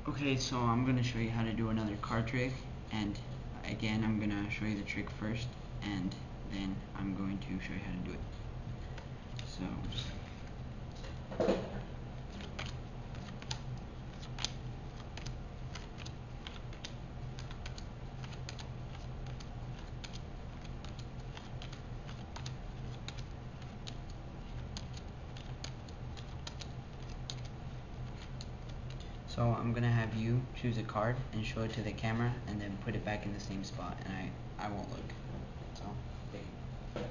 Okay, so I'm going to show you how to do another card trick, and again I'm going to show you the trick first, and then I'm going to show you how to do it. So I'm going to have you choose a card and show it to the camera and then put it back in the same spot, and I won't look. So, take it.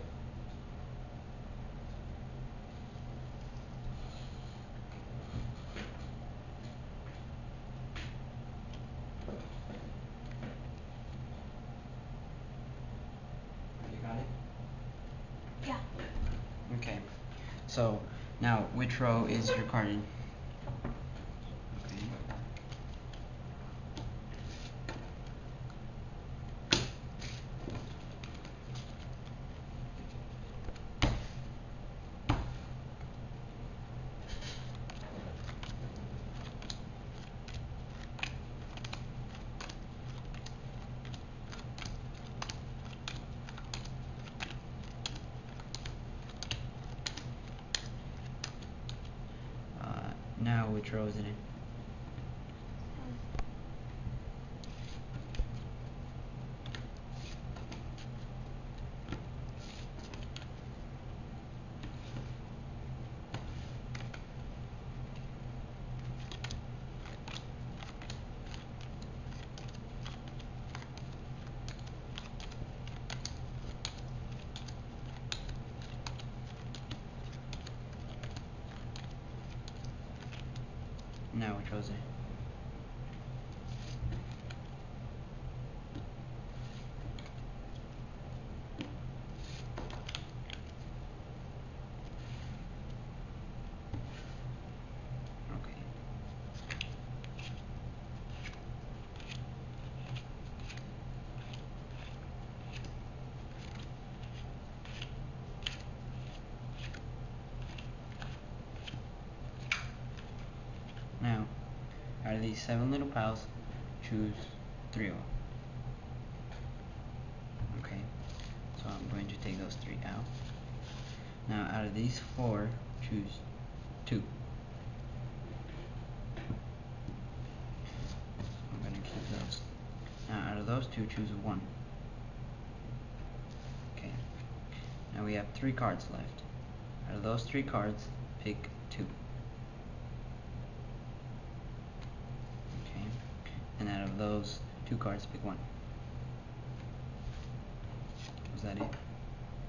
You got it? Yeah. Okay. So, now which row is your card in? Okay. Now which row is it in? Now which row is it? Okay. Now, out of these 7 little piles, choose 3 of them. Okay, so I'm going to take those 3 out. Now, out of these 4, choose 2. I'm going to keep those. Now, out of those 2, choose 1. Okay, now we have 3 cards left. Out of those 3 cards, pick 2. Okay, and out of those 2 cards, pick 1. Was that it?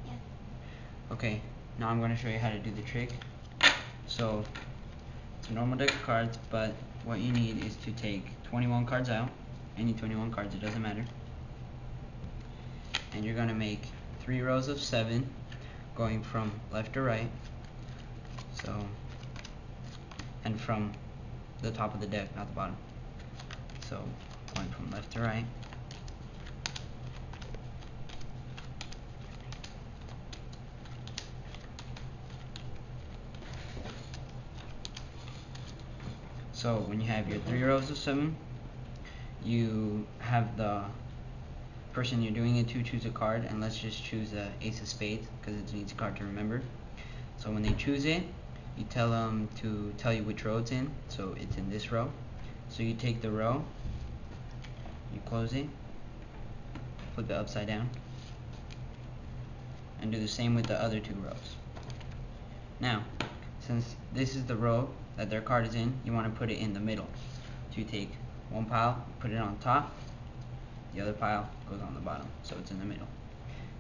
Yeah. Okay, now I'm going to show you how to do the trick. So, it's a normal deck of cards, but what you need is to take 21 cards out, any 21 cards, it doesn't matter. And you're going to make 3 rows of 7, going from left to right. So, and from the top of the deck, not the bottom. So, going from left to right. So when you have your 3 rows of 7, you have the person you're doing it to choose a card, and let's just choose the Ace of Spades because it's an easy card to remember. So when they choose it, you tell them to tell you which row it's in. So it's in this row. So you take the row, you close it, flip it upside down, and do the same with the other 2 rows. Now, since this is the row that their card is in, you want to put it in the middle. So you take one pile, put it on top, the other pile goes on the bottom, so it's in the middle.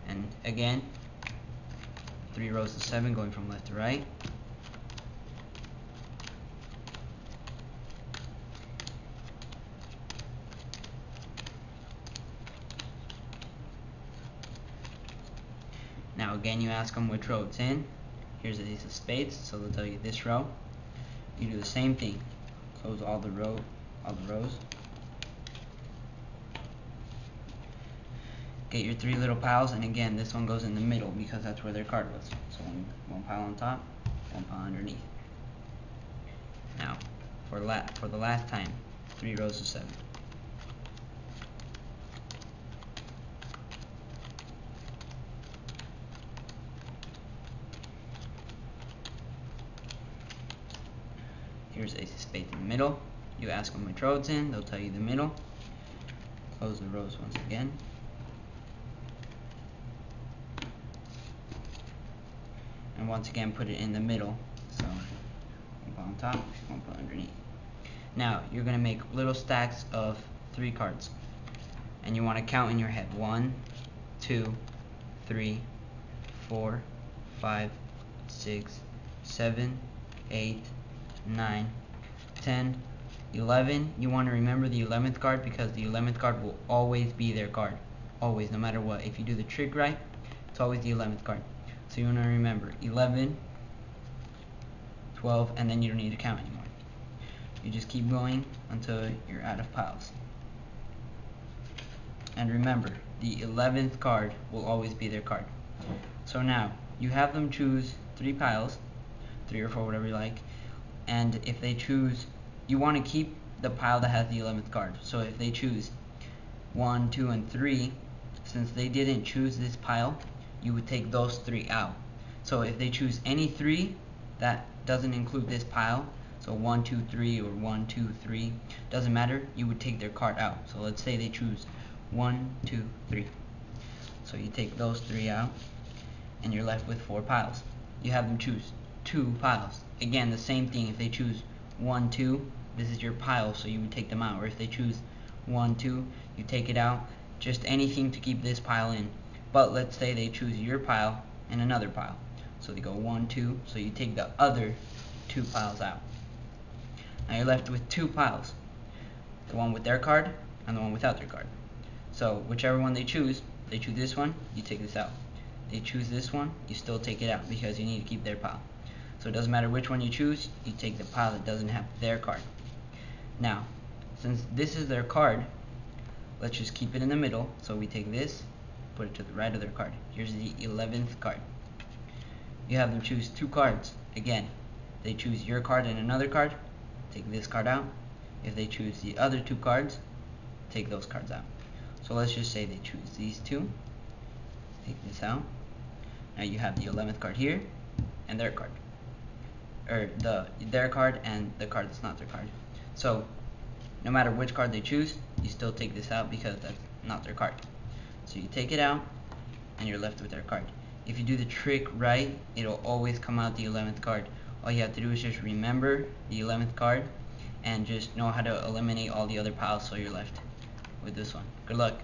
And again, 3 rows of 7 going from left to right. Now again, you ask them which row it's in. Here's the Ace of Spades, so they'll tell you this row. You do the same thing. Close all the rows. Get your 3 little piles, and again, this one goes in the middle because that's where their card was. So one pile on top, one pile underneath. Now, for the last time, 3 rows of 7. Here's ace of spades in the middle. You ask them which row it's in, they'll tell you the middle. Close the rows once again. And once again put it in the middle. So one put on top, one put underneath. Now you're going to make little stacks of 3 cards. And you want to count in your head. 1, 2, 3, 4, 5, 6, 7, 8, 9, 10, 11. You want to remember the 11th card because the 11th card will always be their card. Always, no matter what. If you do the trick right, it's always the 11th card. So you want to remember 11, 12, and then you don't need to count anymore. You just keep going until you're out of piles. And remember, the 11th card will always be their card. So now, you have them choose 3 piles, 3 or 4, whatever you like, and if they choose, you want to keep the pile that has the 11th card. So if they choose 1, 2, and 3, since they didn't choose this pile, you would take those 3 out. So if they choose any 3 that doesn't include this pile, so 1, 2, 3 or 1, 2, 3, doesn't matter, you would take their card out. So let's say they choose 1, 2, 3. So you take those 3 out and you're left with 4 piles. You have them choose 2 piles. Again, the same thing. If they choose 1, 2, this is your pile, so you would take them out. Or if they choose 1, 2, you take it out. Just anything to keep this pile in. But let's say they choose your pile and another pile. So they go 1, 2, so you take the other 2 piles out. Now you're left with 2 piles. The one with their card and the one without their card. So whichever one they choose this one, you take this out. They choose this one, you still take it out because you need to keep their pile. So it doesn't matter which one you choose, you take the pile that doesn't have their card. Now, since this is their card, let's just keep it in the middle. So we take this, put it to the right of their card. Here's the 11th card. You have them choose 2 cards. Again, they choose your card and another card, take this card out. If they choose the other 2 cards, take those cards out. So let's just say they choose these 2, take this out. Now you have the 11th card here and their card, or their card and the card that's not their card. So no matter which card they choose, you still take this out because that's not their card. So you take it out and you're left with their card. If you do the trick right, it'll always come out the 11th card. All you have to do is just remember the 11th card and just know how to eliminate all the other piles, so you're left with this one. Good luck.